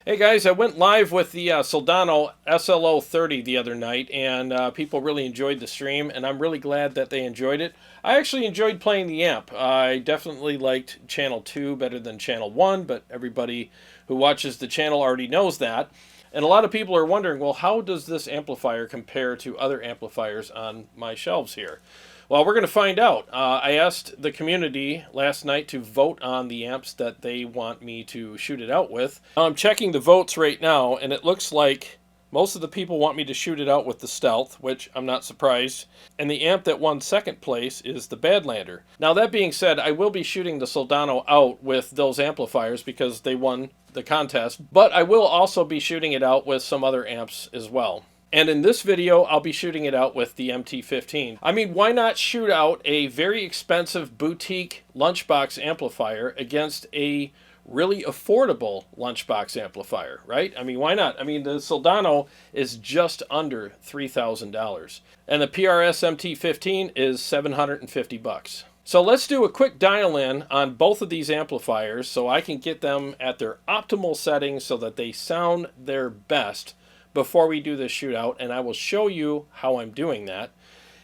Hey guys, I went live with the Soldano SLO 30 the other night, and people really enjoyed the stream, and I'm really glad that they enjoyed it. I actually enjoyed playing the amp. I definitely liked Channel 2 better than Channel 1, but everybody who watches the channel already knows that. And a lot of people are wondering, well, how does this amplifier compare to other amplifiers on my shelves here? Well, we're going to find out. I asked the community last night to vote on the amps that they want me to shoot it out with. I'm checking the votes right now, and it looks like most of the people want me to shoot it out with the Stealth, which I'm not surprised. And the amp that won second place is the Badlander. Now, that being said, I will be shooting the Soldano out with those amplifiers because they won the contest, but I will also be shooting it out with some other amps as well. And in this video, I'll be shooting it out with the MT15. I mean, why not shoot out a very expensive boutique lunchbox amplifier against a really affordable lunchbox amplifier, right? I mean, why not? I mean, the Soldano is just under $3,000. And the PRS MT15 is $750. So let's do a quick dial-in on both of these amplifiers so I can get them at their optimal settings so that they sound their best before we do this shootout, and I will show you how I'm doing that.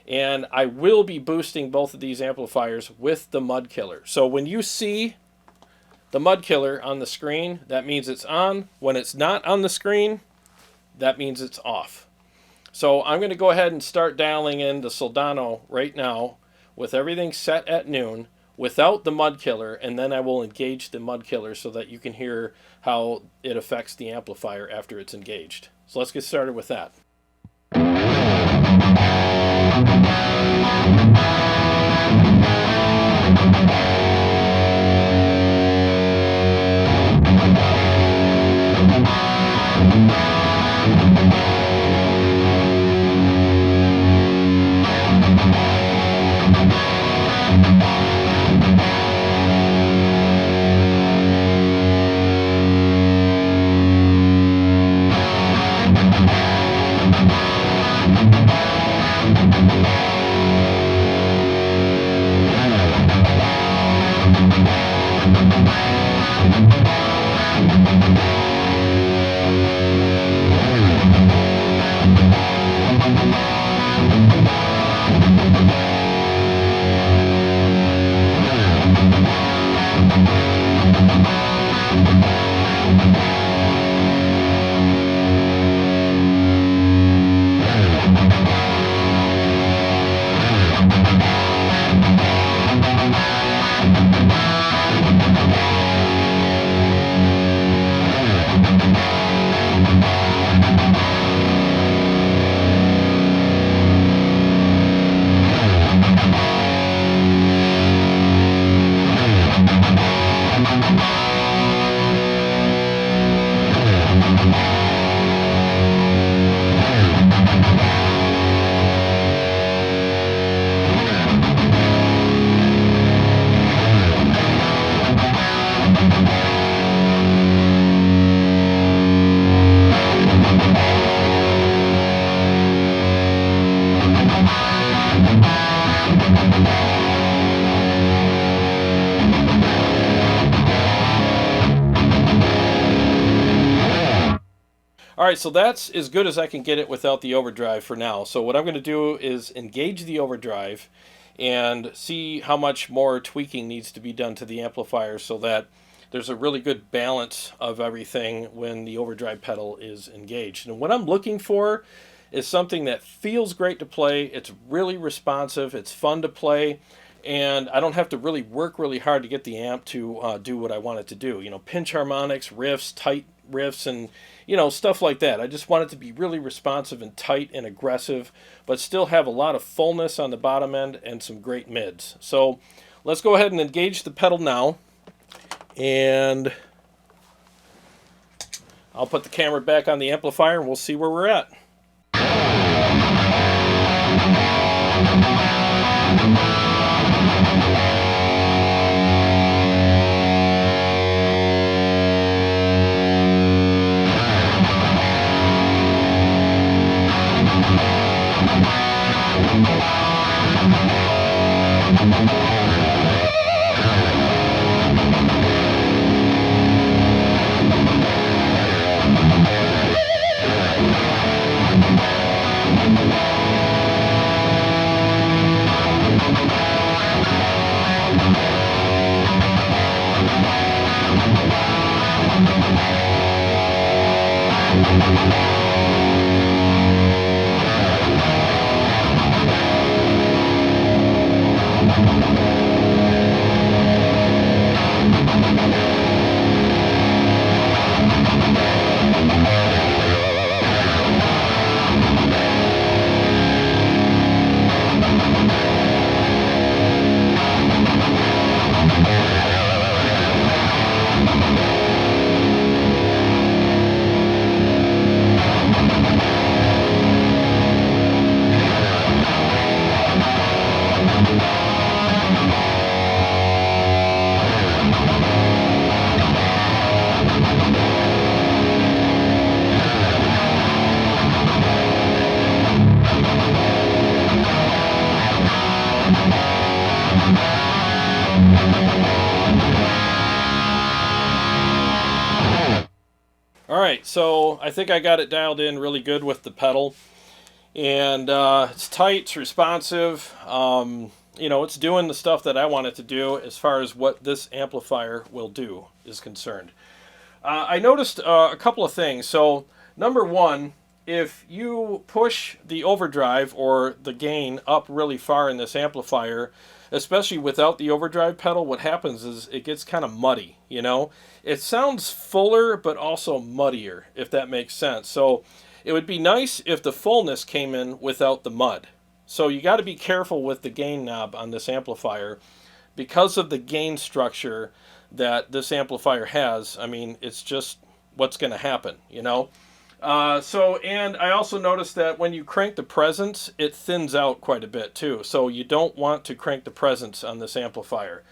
And I will be boosting both of these amplifiers with the Mud Killer. So when you see the Mud Killer on the screen, that means it's on. When it's not on the screen, that means it's off. So I'm going to go ahead and start dialing in the Soldano right now with everything set at noon without the Mud Killer, and then I will engage the Mud Killer so that you can hear how it affects the amplifier after it's engaged. So let's get started with that. Alright, so that's as good as I can get it without the overdrive for now. So what I'm going to do is engage the overdrive and see how much more tweaking needs to be done to the amplifier so that there's a really good balance of everything when the overdrive pedal is engaged. And what I'm looking for is something that feels great to play, it's really responsive, it's fun to play, and I don't have to really work really hard to get the amp to do what I want it to do. You know, pinch harmonics, riffs, tight riffs, and you know, stuff like that. I just want it to be really responsive and tight and aggressive, but still have a lot of fullness on the bottom end and some great mids. So let's go ahead and engage the pedal now, and I'll put the camera back on the amplifier and we'll see where we're at. Alright, so I think I got it dialed in really good with the pedal. And it's tight, it's responsive. You know, it's doing the stuff that I want it to do as far as what this amplifier will do is concerned. I noticed a couple of things. So, number one, if you push the overdrive or the gain up really far in this amplifier, especially without the overdrive pedal, what happens is it gets kind of muddy, you know? It sounds fuller, but also muddier, if that makes sense. So it would be nice if the fullness came in without the mud. So you got to be careful with the gain knob on this amplifier because of the gain structure that this amplifier has. I mean, it's just what's going to happen, you know? And I also noticed that when you crank the presence, it thins out quite a bit too. So you don't want to crank the presence on this amplifier.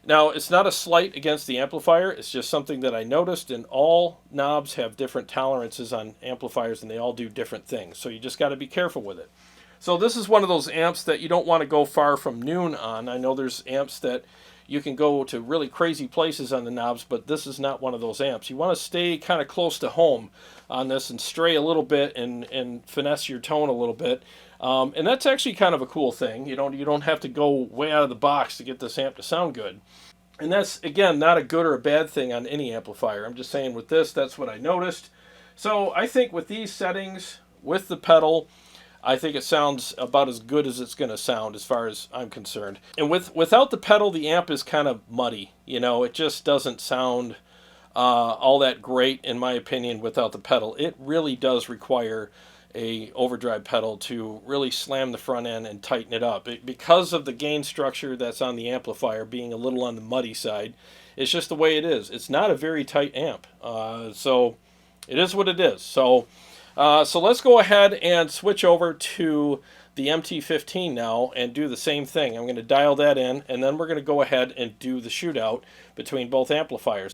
Now, it's not a slight against the amplifier. It's just something that I noticed, and all knobs have different tolerances on amplifiers, and they all do different things. So you just got to be careful with it. So this is one of those amps that you don't want to go far from noon on. I know there's amps that you can go to really crazy places on the knobs, but this is not one of those amps. You want to stay kind of close to home on this and stray a little bit and finesse your tone a little bit. And that's actually kind of a cool thing. You don't have to go way out of the box to get this amp to sound good. And that's, again, not a good or a bad thing on any amplifier. I'm just saying with this, that's what I noticed. So I think with these settings, with the pedal, I think it sounds about as good as it's going to sound as far as I'm concerned. And without the pedal, the amp is kind of muddy. You know, it just doesn't sound all that great, in my opinion, without the pedal. It really does require a overdrive pedal to really slam the front end and tighten it up. Because of the gain structure that's on the amplifier being a little on the muddy side, it's just the way it is. It's not a very tight amp. So it is what it is. So let's go ahead and switch over to the MT15 now and do the same thing. I'm going to dial that in, and then we're going to go ahead and do the shootout between both amplifiers.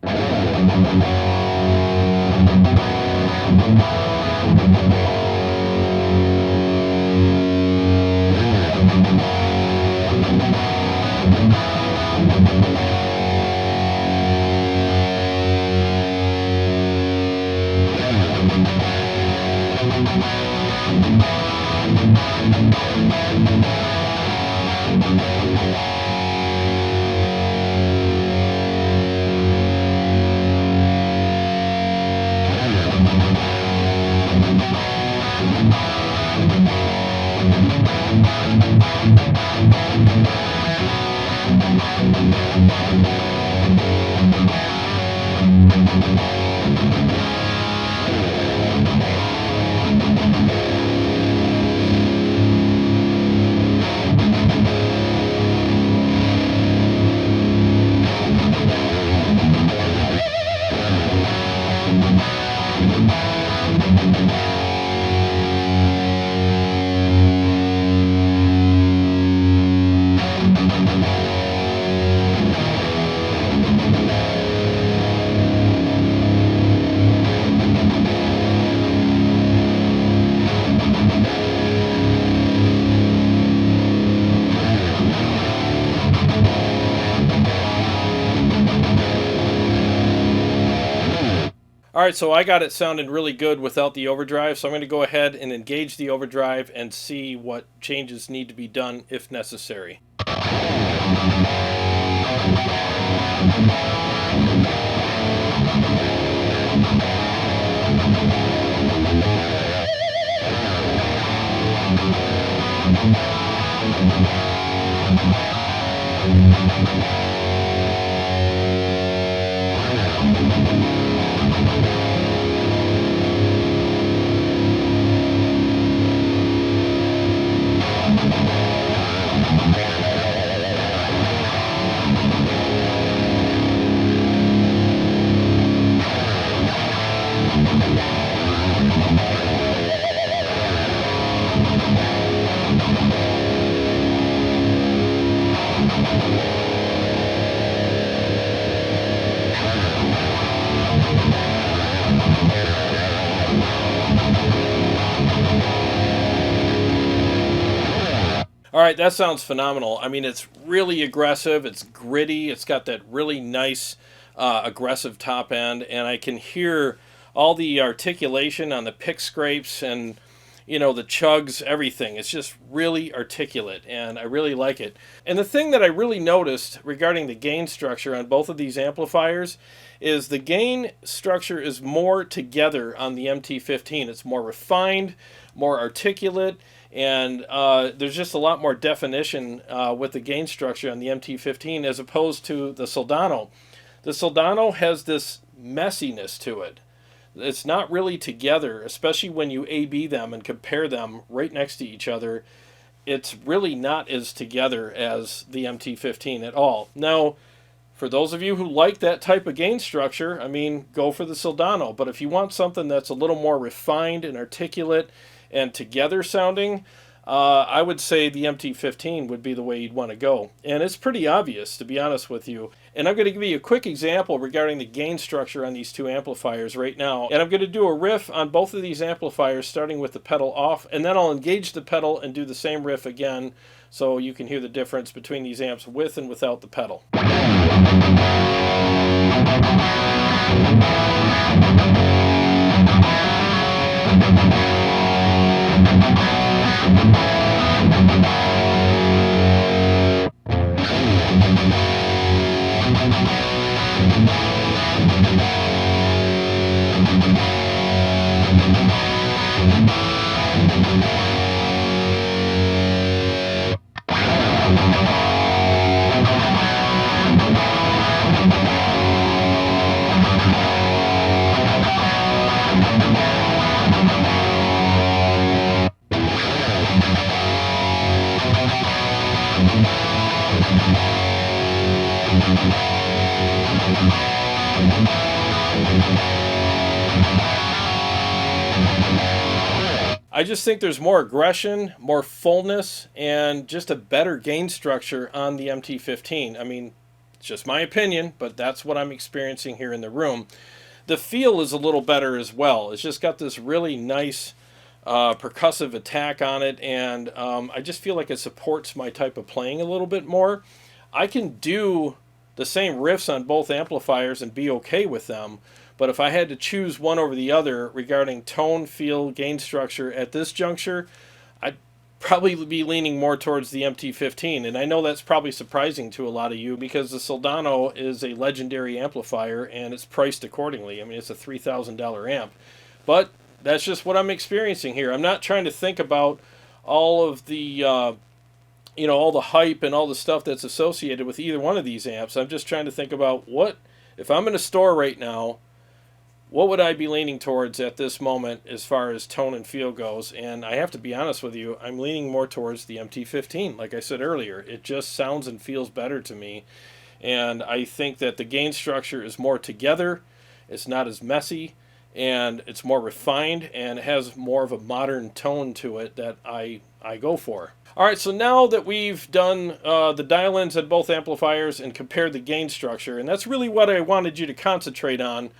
Alright, so I got it sounding really good without the overdrive, so I'm going to go ahead and engage the overdrive and see what changes need to be done if necessary. All right, that sounds phenomenal. I mean, it's really aggressive. It's gritty. It's got that really nice aggressive top end, and I can hear all the articulation on the pick scrapes and the chugs, everything. It's just really articulate, and I really like it. And the thing that I really noticed regarding the gain structure on both of these amplifiers is the gain structure is more together on the MT15. It's more refined, more articulate, and there's just a lot more definition with the gain structure on the MT15 as opposed to the Soldano. The Soldano has this messiness to it. It's not really together, especially when you A/B them and compare them right next to each other. It's really not as together as the MT15 at all. Now, for those of you who like that type of gain structure, I mean, go for the Soldano. But if you want something that's a little more refined and articulate and together sounding, I would say the MT15 would be the way you'd want to go. And it's pretty obvious, to be honest with you. And I'm going to give you a quick example regarding the gain structure on these two amplifiers right now. And I'm going to do a riff on both of these amplifiers, starting with the pedal off, and then I'll engage the pedal and do the same riff again so you can hear the difference between these amps with and without the pedal. I just think there's more aggression, more fullness, and just a better gain structure on the MT15. I mean, it's just my opinion, but that's what I'm experiencing here in the room. The feel is a little better as well. It's just got this really nice percussive attack on it, and I just feel like it supports my type of playing a little bit more. I can do the same riffs on both amplifiers and be okay with them, but if I had to choose one over the other regarding tone, feel, gain structure at this juncture, I'd probably be leaning more towards the MT15. And I know that's probably surprising to a lot of you because the Soldano is a legendary amplifier and it's priced accordingly. I mean, it's a $3,000 amp. But that's just what I'm experiencing here. I'm not trying to think about all of the all the hype and all the stuff that's associated with either one of these amps. I'm just trying to think about what, if I'm in a store right now, what would I be leaning towards at this moment as far as tone and feel goes? And I have to be honest with you, I'm leaning more towards the MT15. Like I said earlier, it just sounds and feels better to me. And I think that the gain structure is more together, it's not as messy, and it's more refined, and it has more of a modern tone to it that I go for. Alright, so now that we've done the dial-ins at both amplifiers and compared the gain structure, and that's really what I wanted you to concentrate on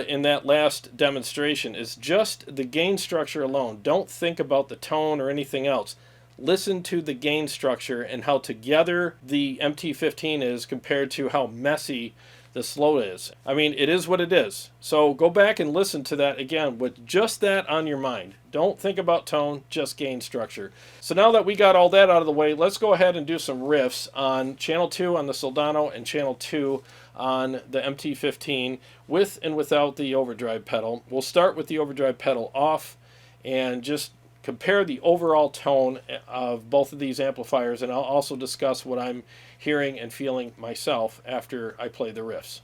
in that last demonstration, is just the gain structure alone. Don't think about the tone or anything else. Listen to the gain structure and how together the MT15 is compared to how messy the SLO is. I mean, it is what it is. So go back and listen to that again with just that on your mind. Don't think about tone, just gain structure. So now that we got all that out of the way, let's go ahead and do some riffs on channel 2 on the Soldano and channel 2 on the MT15 with and without the overdrive pedal. We'll start with the overdrive pedal off and just compare the overall tone of both of these amplifiers, and I'll also discuss what I'm hearing and feeling myself after I play the riffs.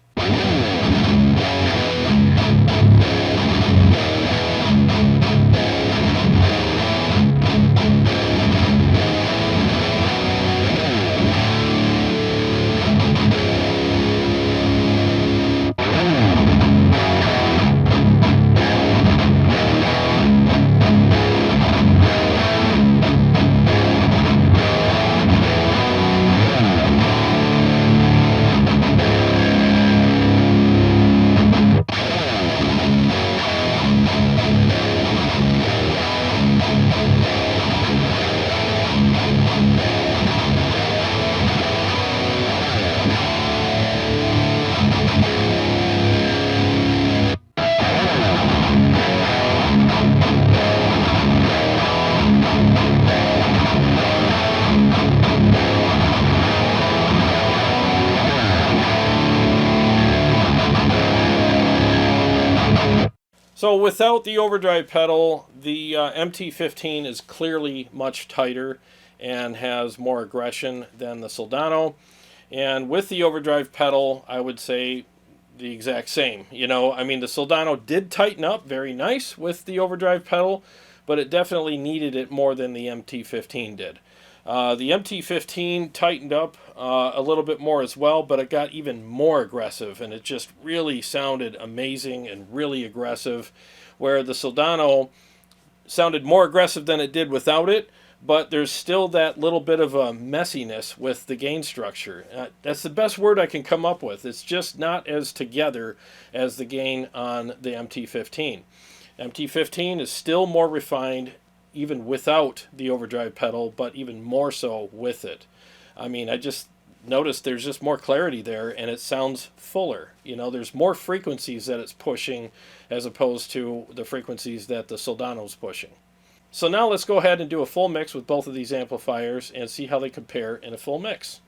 So without the overdrive pedal, the MT15 is clearly much tighter and has more aggression than the Soldano. And with the overdrive pedal, I would say the exact same. You know, I mean, the Soldano did tighten up very nice with the overdrive pedal, but it definitely needed it more than the MT15 did. The MT15 tightened up a little bit more as well, but it got even more aggressive, and it just really sounded amazing and really aggressive, where the Soldano sounded more aggressive than it did without it, but there's still that little bit of a messiness with the gain structure. That's the best word I can come up with. It's just not as together as the gain on the MT15. MT15 is still more refined even without the overdrive pedal, but even more so with it. I mean, I just noticed there's just more clarity there, and it sounds fuller. You know, there's more frequencies that it's pushing as opposed to the frequencies that the Soldano's pushing. So now let's go ahead and do a full mix with both of these amplifiers and see how they compare in a full mix.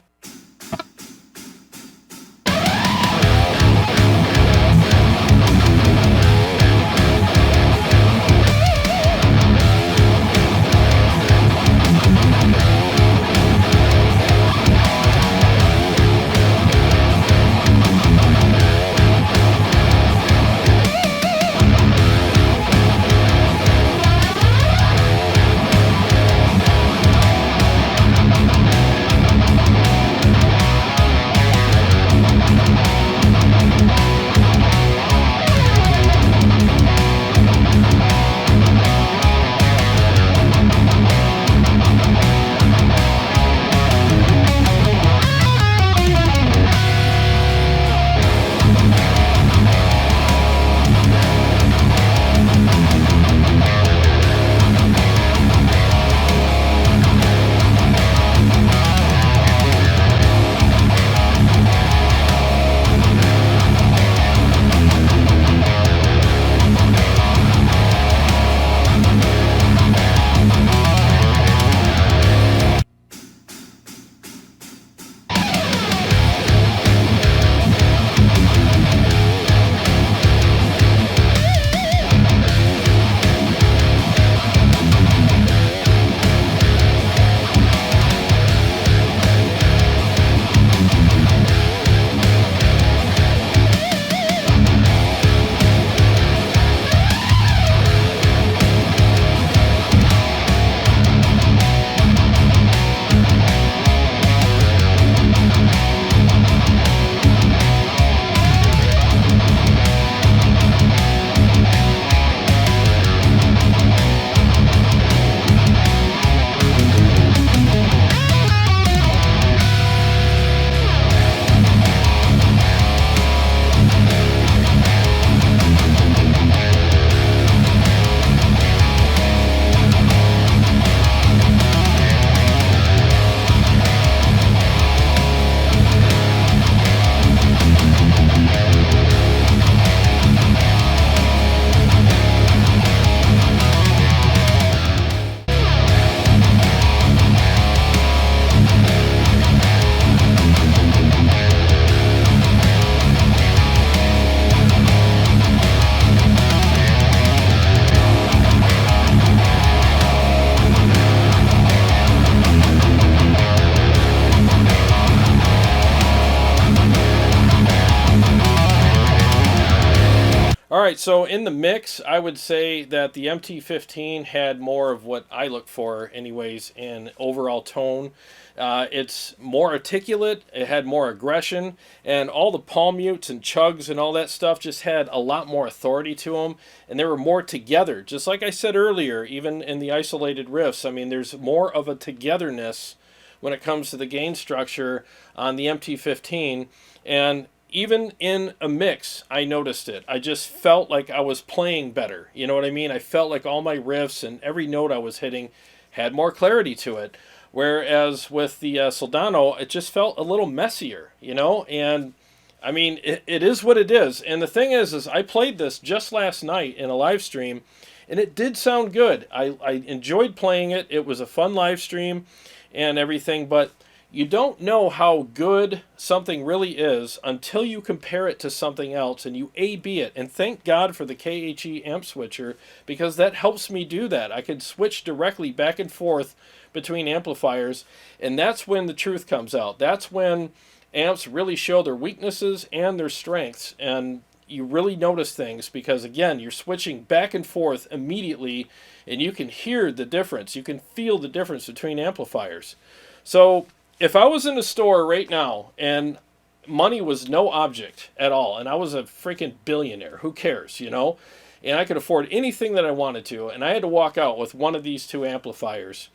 right, so in the mix, I would say that the MT15 had more of what I look for, anyways, in overall tone. It's more articulate, it had more aggression, and all the palm mutes and chugs and all that stuff just had a lot more authority to them, and they were more together. Just like I said earlier, even in the isolated riffs, I mean, there's more of a togetherness when it comes to the gain structure on the MT15, and even in a mix, I noticed it. I just felt like I was playing better. You know what I mean? I felt like all my riffs and every note I was hitting had more clarity to it. Whereas with the Soldano, it just felt a little messier, you know? And I mean, it is what it is. And the thing is I played this just last night in a live stream, and it did sound good. I enjoyed playing it. It was a fun live stream and everything, but you don't know how good something really is until you compare it to something else and you A/B it. And thank God for the KHE amp switcher, because that helps me do that. I can switch directly back and forth between amplifiers, and that's when the truth comes out. That's when amps really show their weaknesses and their strengths, and you really notice things because, again, you're switching back and forth immediately, and you can hear the difference. You can feel the difference between amplifiers. So if I was in a store right now and money was no object at all, and I was a freaking billionaire, who cares, you know? And I could afford anything that I wanted to, and I had to walk out with one of these two amplifiers,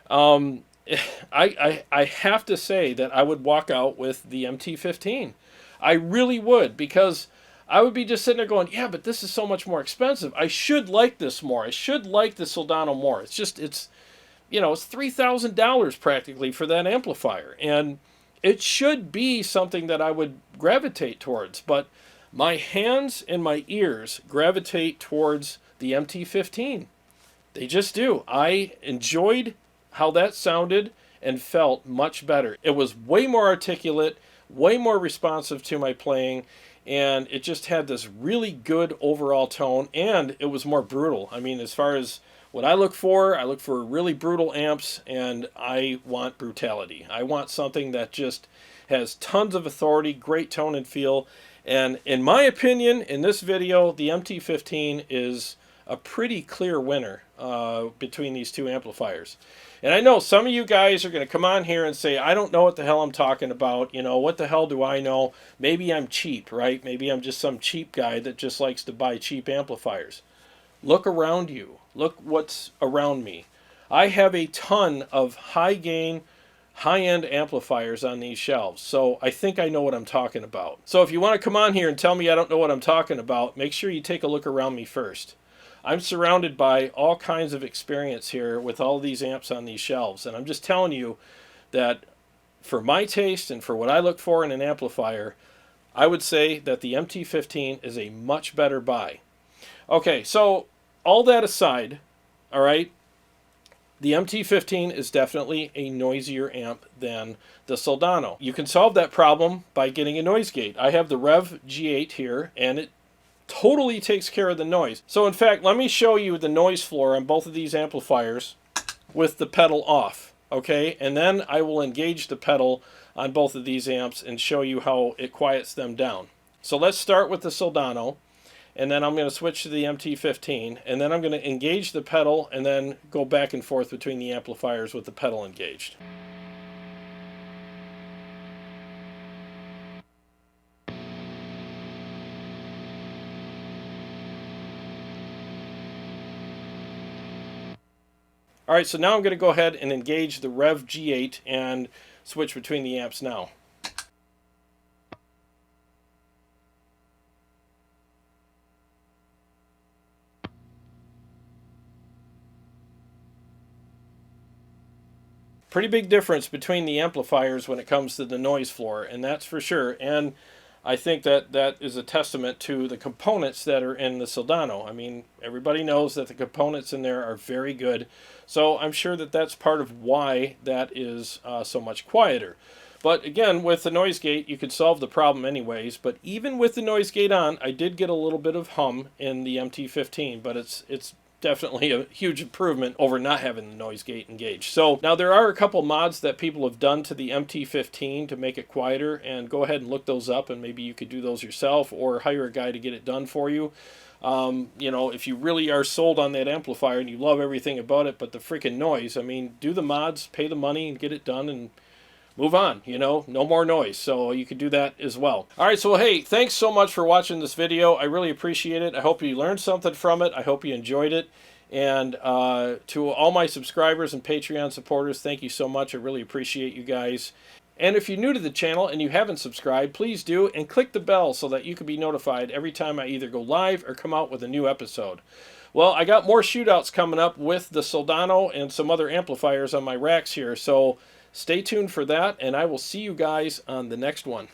I have to say that I would walk out with the MT15. I really would, because I would be just sitting there going, yeah, but this is so much more expensive. I should like this more. I should like the Soldano more. It's you know, it's $3,000 practically for that amplifier. And it should be something that I would gravitate towards. But my hands and my ears gravitate towards the MT15. They just do. I enjoyed how that sounded and felt much better. It was way more articulate, way more responsive to my playing, and it just had this really good overall tone, and it was more brutal. I mean, as far as what I look for really brutal amps, and I want brutality. I want something that just has tons of authority, great tone and feel, and in my opinion, in this video, the MT15 is a pretty clear winner between these two amplifiers. And I know some of you guys are going to come on here and say, I don't know what the hell I'm talking about. You know, what the hell do I know? Maybe I'm cheap, right? Maybe I'm just some cheap guy that just likes to buy cheap amplifiers. Look around you. Look what's around me. I have a ton of high-gain, high-end amplifiers on these shelves, so I think I know what I'm talking about. So if you want to come on here and tell me I don't know what I'm talking about, make sure you take a look around me first. I'm surrounded by all kinds of experience here with all these amps on these shelves, and I'm just telling you that for my taste and for what I look for in an amplifier, I would say that the MT15 is a much better buy. Okay, so all that aside, all right, the MT15 is definitely a noisier amp than the Soldano. You can solve that problem by getting a noise gate. I have the Rev G8 here, and it totally takes care of the noise. So in fact, let me show you the noise floor on both of these amplifiers with the pedal off, okay? And then I will engage the pedal on both of these amps and show you how it quiets them down. So let's start with the Soldano, and then I'm going to switch to the MT15, and then I'm going to engage the pedal and then go back and forth between the amplifiers with the pedal engaged. Alright, so now I'm going to go ahead and engage the Rev G8 and switch between the amps now. Pretty big difference between the amplifiers when it comes to the noise floor, and that's for sure. And I think that that is a testament to the components that are in the Soldano. I mean, everybody knows that the components in there are very good, so I'm sure that that's part of why that is so much quieter. But again, with the noise gate, you could solve the problem anyways. But even with the noise gate on, I did get a little bit of hum in the MT15, but it's definitely a huge improvement over not having the noise gate engaged. So now there are a couple mods that people have done to the MT15 to make it quieter, and go ahead and look those up, and maybe you could do those yourself or hire a guy to get it done for you. You know, if you really are sold on that amplifier and you love everything about it, but the freaking noise, I mean, do the mods, pay the money, and get it done, and move on, you know, no more noise. So you could do that as well. All right, so hey, thanks so much for watching this video. I really appreciate it. I hope you learned something from it. I hope you enjoyed it. And to all my subscribers and Patreon supporters, thank you so much. I really appreciate you guys. And if you're new to the channel and you haven't subscribed, please do, and click the bell so that you can be notified every time I either go live or come out with a new episode. Well, I got more shootouts coming up with the Soldano and some other amplifiers on my racks here, so stay tuned for that, and I will see you guys on the next one.